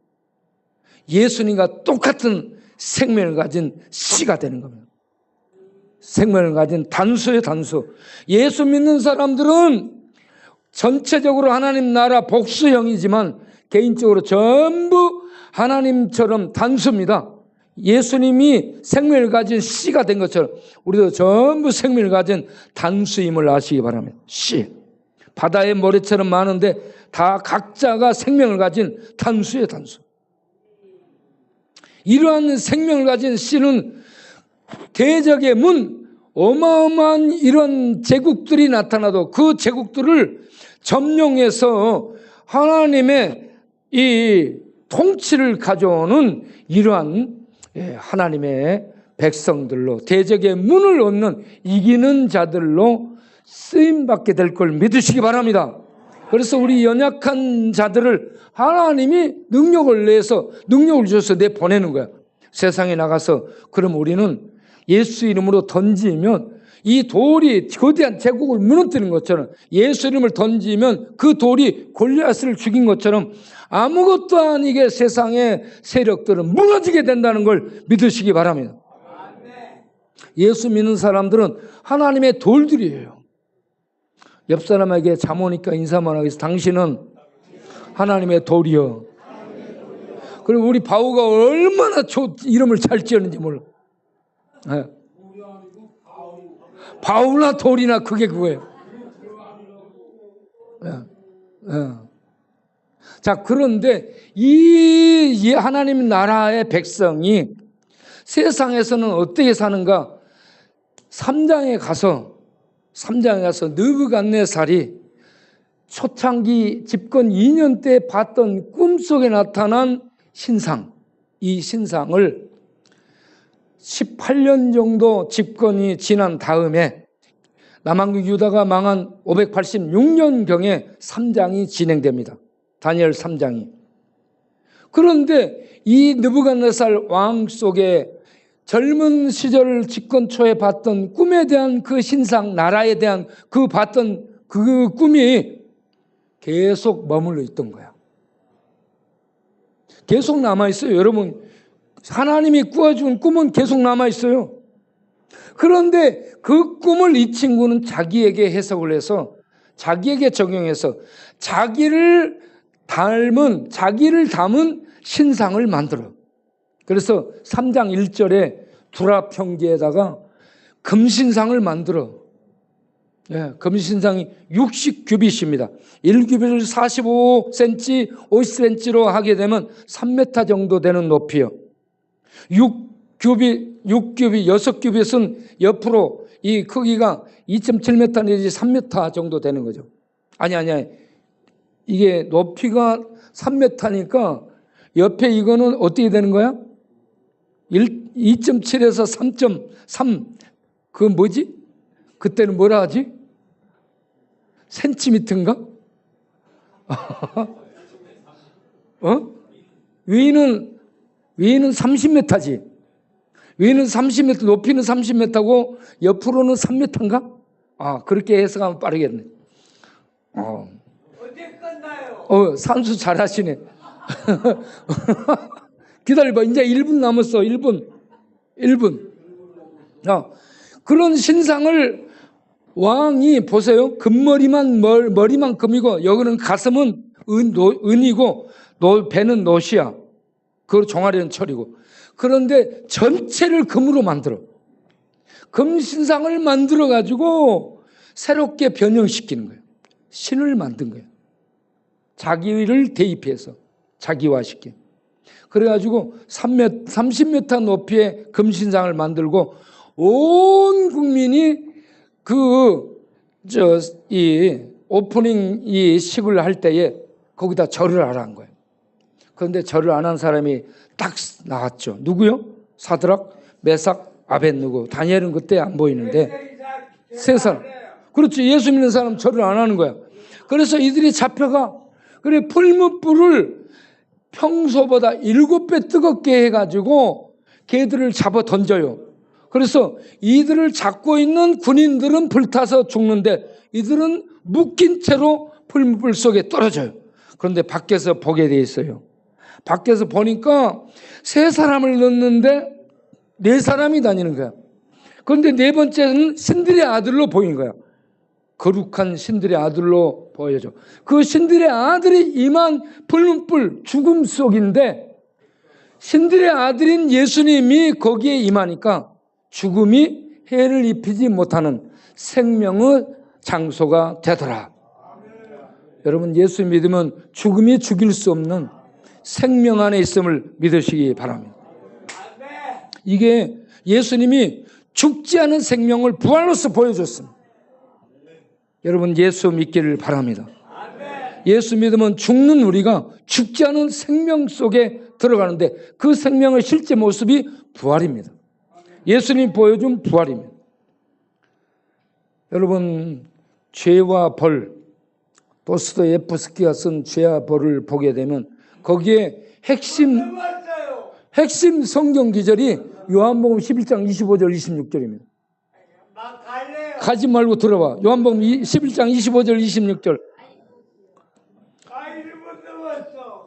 예수님과 똑같은 생명을 가진 씨가 되는 겁니다. 생명을 가진 단수의 단수. 예수 믿는 사람들은 전체적으로 하나님 나라 복수형이지만 개인적으로 전부 하나님처럼 단수입니다. 예수님이 생명을 가진 씨가 된 것처럼 우리도 전부 생명을 가진 단수임을 아시기 바랍니다. 씨. 바다의 모래처럼 많은데 다 각자가 생명을 가진 단수의 단수. 이러한 생명을 가진 씨는 대적의 문, 어마어마한 이런 제국들이 나타나도 그 제국들을 점령해서 하나님의 이 통치를 가져오는 이러한 하나님의 백성들로 대적의 문을 얻는 이기는 자들로 쓰임받게 될 걸 믿으시기 바랍니다. 그래서 우리 연약한 자들을 하나님이 능력을 내서 능력을 줘서 내보내는 거야. 세상에 나가서 그럼 우리는 예수 이름으로 던지면 이 돌이 거대한 제국을 무너뜨리는 것처럼 예수 이름을 던지면 그 돌이 골리앗을 죽인 것처럼 아무것도 아니게 세상의 세력들은 무너지게 된다는 걸 믿으시기 바랍니다. 예수 믿는 사람들은 하나님의 돌들이에요. 옆 사람에게 잠오니까 인사만 하겠어. 당신은 하나님의 돌이요. 그리고 우리 바우가 얼마나 이름을 잘 지었는지 몰라. 네. 바우나 돌이나 그게 그거예요. 네. 네. 자, 그런데 이 하나님 나라의 백성이 세상에서는 어떻게 사는가? 3장에 가서 느부갓네살이 초창기 집권 2년 때 봤던 꿈속에 나타난 신상, 이 신상을 18년 정도 집권이 지난 다음에 남왕국 유다가 망한 586년경에 3장이 진행됩니다. 다니엘 3장이. 그런데 이 느부갓네살 왕 속에 젊은 시절 집권 초에 봤던 꿈에 대한 그 신상, 나라에 대한 그 봤던 그 꿈이 계속 머물러 있던 거야. 계속 남아있어요. 여러분, 하나님이 꾸어준 꿈은 계속 남아있어요. 그런데 그 꿈을 이 친구는 자기에게 해석을 해서 자기에게 적용해서 자기를 담은 신상을 만들어. 그래서 3장 1절에 두랍 형제에다가 금신상을 만들어. 금신상이 60규빗입니다. 1규빗을 45cm, 50cm로 하게 되면 3m 정도 되는 높이요. 6규빗, 6규빗은 옆으로 이 크기가 2.7m 내지 3m 정도 되는 거죠. 아니. 이게 높이가 3m니까 옆에 이거는 어떻게 되는 거야? 2.7에서 3.3. 그 뭐지? 그때는 뭐라 하지? 센티미터인가? 위는 30m지. 위는 30m, 높이는 30m고 옆으로는 3m인가? 그렇게 해석하면 빠르겠네. 언제 끝나요? 산수 잘하시네. 기다려봐. 이제 1분 남았어. 1분. 그런 신상을 왕이 보세요. 머리만 금이고 여기는 가슴은 은이고 배는 노시야. 그 종아리는 철이고. 그런데 전체를 금으로 만들어. 금 신상을 만들어 가지고 새롭게 변형시키는 거예요. 신을 만든 거예요. 자기를 대입해서 자기화시켜. 그래가지고 30m 높이의 금신상을 만들고 온 국민이 이 오프닝 이 식을 할 때에 거기다 절을 하라는 거예요. 그런데 절을 안 한 사람이 딱 나왔죠. 누구요? 사드락, 메삭, 아벳느고. 다니엘은 그때 안 보이는데 세 사람. 그렇지. 예수 믿는 사람 절을 안 하는 거야. 그래서 이들이 잡혀가 그래 풀무불을 평소보다 7배 뜨겁게 해가지고 개들을 잡아 던져요. 그래서 이들을 잡고 있는 군인들은 불타서 죽는데 이들은 묶인 채로 풀무불 속에 떨어져요. 그런데 밖에서 보게 돼 있어요. 밖에서 보니까 3사람을 넣는데 4사람이 다니는 거야. 그런데 4번째는 신들의 아들로 보인 거야. 거룩한 신들의 아들로 보여져. 그 신들의 아들이 임한 풀무불 죽음 속인데 신들의 아들인 예수님이 거기에 임하니까 죽음이 해를 입히지 못하는 생명의 장소가 되더라. 여러분, 예수 믿으면 죽음이 죽일 수 없는 생명 안에 있음을 믿으시기 바랍니다. 이게 예수님이 죽지 않은 생명을 부활로서 보여줬습니다. 여러분, 예수 믿기를 바랍니다. 예수 믿으면 죽는 우리가 죽지 않은 생명 속에 들어가는데 그 생명의 실제 모습이 부활입니다. 예수님이 보여준 부활입니다. 여러분, 죄와 벌, 도스토예프스키가 쓴 죄와 벌을 보게 되면 거기에 핵심 성경 기절이 요한복음 11장 25절 26절입니다. 가지 말고 들어봐. 요한복음 11장 25절 26절.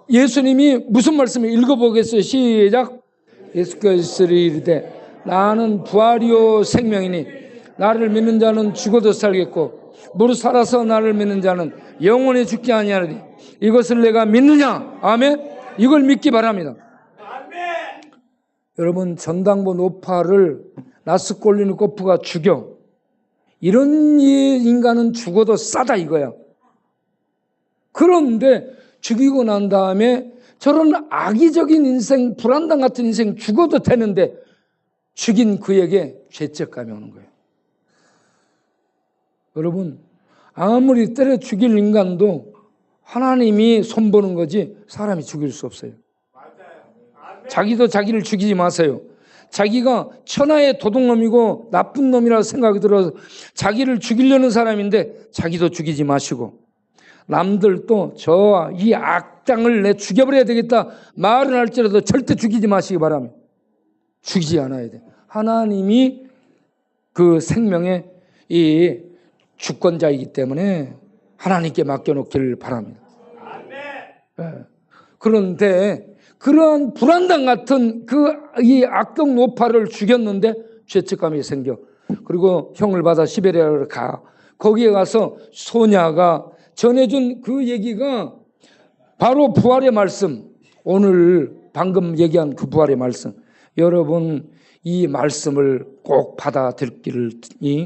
예수님이 무슨 말씀을 읽어보겠어요? 시작. 예수께서 이르되 나는 부활이요 생명이니 나를 믿는 자는 죽어도 살겠고 무릇 살아서 나를 믿는 자는 영원히 죽지 아니하리니 이것을 내가 믿느냐? 아멘. 이걸 믿기 바랍니다. 아멘. 여러분, 전당포 노파를 라스콜리니코프가 죽여. 이런 인간은 죽어도 싸다 이거야. 그런데 죽이고 난 다음에 저런 악의적인 인생, 불안당 같은 인생 죽어도 되는데 죽인 그에게 죄책감이 오는 거예요. 여러분, 아무리 때려 죽일 인간도 하나님이 손보는 거지 사람이 죽일 수 없어요. 자기도 자기를 죽이지 마세요. 자기가 천하의 도둑놈이고 나쁜 놈이라고 생각이 들어서 자기를 죽이려는 사람인데 자기도 죽이지 마시고 남들도 저 이 악당을 내 죽여버려야 되겠다 말을 할지라도 절대 죽이지 마시기 바랍니다. 죽이지 않아야 돼. 하나님이 그 생명의 이 주권자이기 때문에 하나님께 맡겨놓기를 바랍니다. 네. 그런데 그러한 불안당 같은 이 악독 노파를 죽였는데 죄책감이 생겨. 그리고 형을 받아 시베리아로 가. 거기에 가서 소냐가 전해준 그 얘기가 바로 부활의 말씀. 오늘 방금 얘기한 그 부활의 말씀. 여러분, 이 말씀을 꼭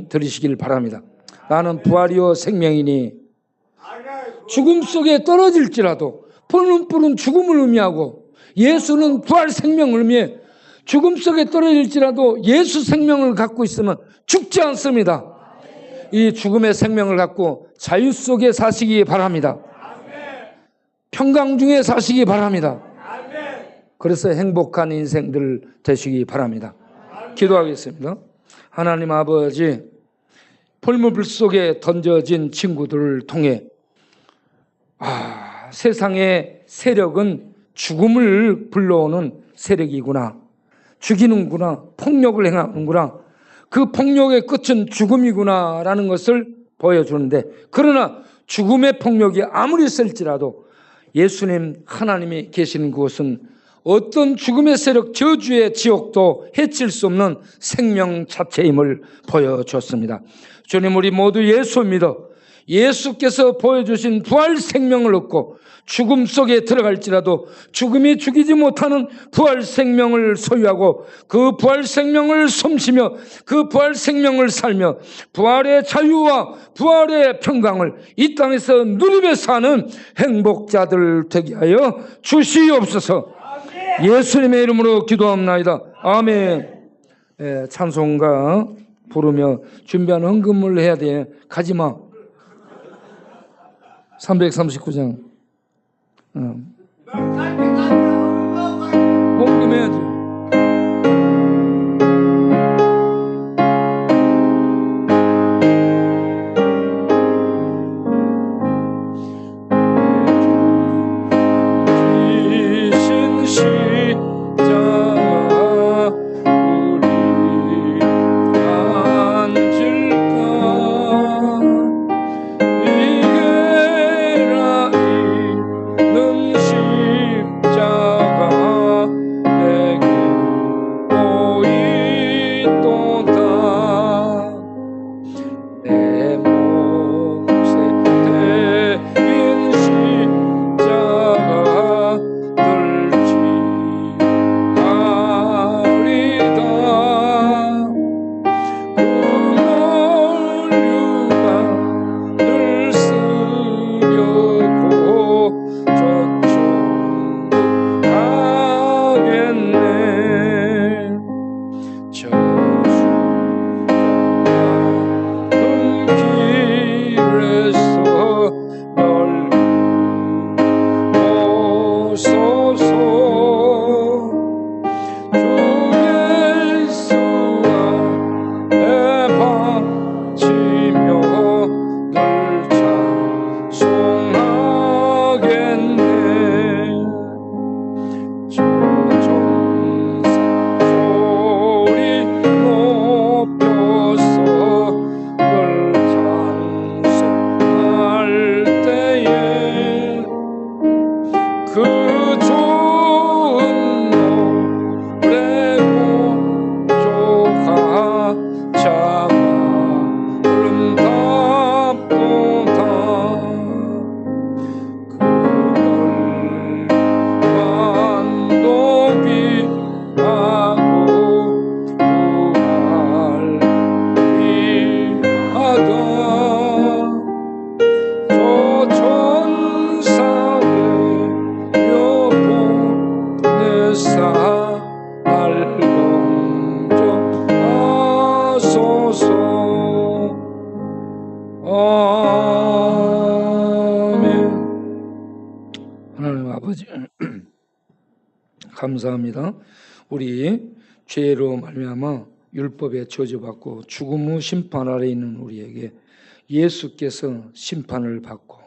들으시길 바랍니다. 나는 부활이요 생명이니 죽음 속에 떨어질지라도 풀은 죽음을 의미하고 예수는 부활 생명을 의미해. 죽음 속에 떨어질지라도 예수 생명을 갖고 있으면 죽지 않습니다. 이 죽음의 생명을 갖고 자유 속에 사시기 바랍니다. 평강 중에 사시기 바랍니다. 그래서 행복한 인생들 되시기 바랍니다. 기도하겠습니다. 하나님 아버지, 풀무불 속에 던져진 친구들을 통해 세상의 세력은 죽음을 불러오는 세력이구나. 죽이는구나. 폭력을 행하는구나. 그 폭력의 끝은 죽음이구나 라는 것을 보여주는데, 그러나 죽음의 폭력이 아무리 셀지라도 예수님 하나님이 계시는 그곳은 어떤 죽음의 세력, 저주의 지옥도 해칠 수 없는 생명 자체임을 보여줬습니다. 주님, 우리 모두 예수 믿어 예수께서 보여주신 부활 생명을 얻고 죽음 속에 들어갈지라도 죽음이 죽이지 못하는 부활 생명을 소유하고 그 부활 생명을 숨쉬며 그 부활 생명을 살며 부활의 자유와 부활의 평강을 이 땅에서 누리며 사는 행복자들 되게 하여 주시옵소서. 예수님의 이름으로 기도합나이다. 아멘. 찬송가 부르며 준비하는 헌금을 해야 돼. 가지마. 339장. 헌금해야지. 하나님 아버지 감사합니다. 우리 죄로 말미암아 율법에 저주받고 죽음 후 심판 아래 있는 우리에게 예수께서 심판을 받고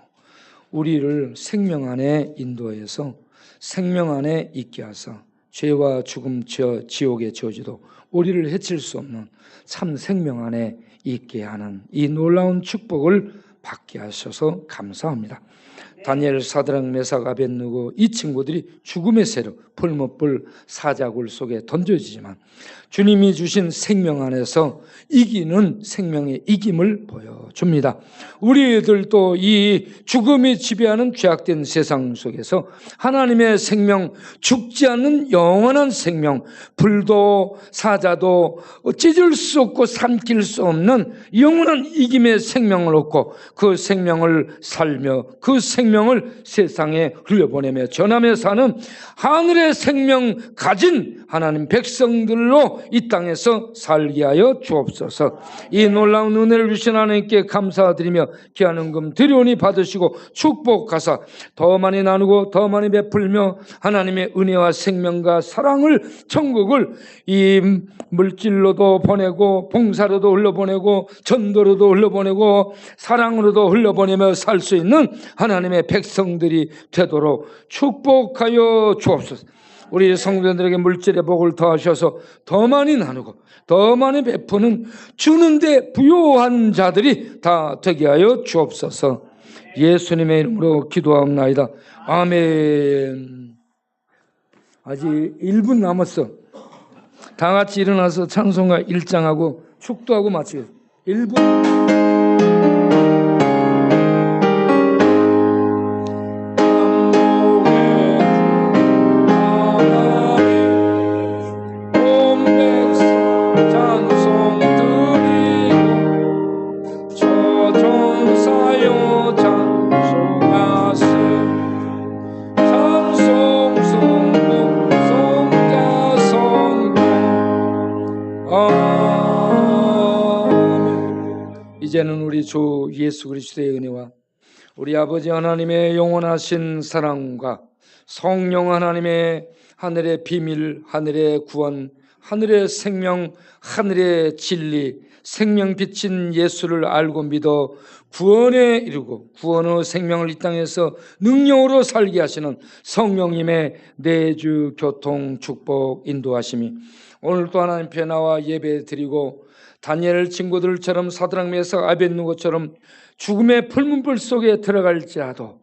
우리를 생명 안에 인도해서 생명 안에 있게 하사 죄와 죽음, 지옥의 저주도 우리를 해칠 수 없는 참 생명 안에 있게 하는 이 놀라운 축복을 받게 하셔서 감사합니다. 다니엘, 사드락, 메삭, 아벳느고 이 친구들이 죽음의 세력, 풀무불 사자굴 속에 던져지지만 주님이 주신 생명 안에서 이기는 생명의 이김을 보여줍니다. 우리들도 이 죽음이 지배하는 죄악된 세상 속에서 하나님의 생명, 죽지 않는 영원한 생명, 불도 사자도 찢을 수 없고 삼킬 수 없는 영원한 이김의 생명을 얻고 그 생명을 살며 그 생명을 세상에 흘려보내며 전하며 사는 하늘의 생명 가진 하나님 백성들로 이 땅에서 살게 하여 주옵소서. 이 놀라운 은혜를 주신 하나님께 감사드리며 귀한 은금 드리오니 받으시고 축복하사 더 많이 나누고 더 많이 베풀며 하나님의 은혜와 생명과 사랑을 천국을 이 물질로도 보내고 봉사로도 흘려보내고 전도로도 흘려보내고 사랑으로도 흘려보내며 살 수 있는 하나님의 백성들이 되도록 축복하여 주옵소서. 우리 성도들에게 물질의 복을 더하셔서 더 많이 나누고 더 많이 베푸는 주는데 부요한 자들이 다 되게 하여 주옵소서. 예수님의 이름으로 기도하옵나이다. 아멘. 아직 1분 남았어. 다 같이 일어나서 찬송가 1장하고 축도하고 마치겠습니다. 1분. 이제는 우리 주 예수 그리스도의 은혜와 우리 아버지 하나님의 영원하신 사랑과 성령 하나님의 하늘의 비밀, 하늘의 구원, 하늘의 생명, 하늘의 진리, 생명 빛인 예수를 알고 믿어 구원에 이르고 구원 후 생명을 이 땅에서 능력으로 살게 하시는 성령님의 내주 교통 축복 인도하심이 오늘도 하나님 앞에 나와 예배 드리고 다니엘 친구들처럼 사드락, 메삭, 아벳느고처럼 죽음의 풀문불 속에 들어갈지라도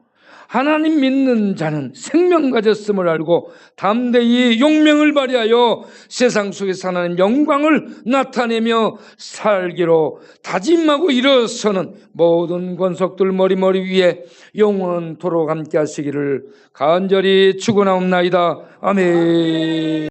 하나님 믿는 자는 생명 가졌음을 알고 담대히 용명을 발휘하여 세상 속에서 하나님 영광을 나타내며 살기로 다짐하고 일어서는 모든 권속들 머리 위에 영원토록 함께 하시기를 간절히 축원하옵나이다. 아멘.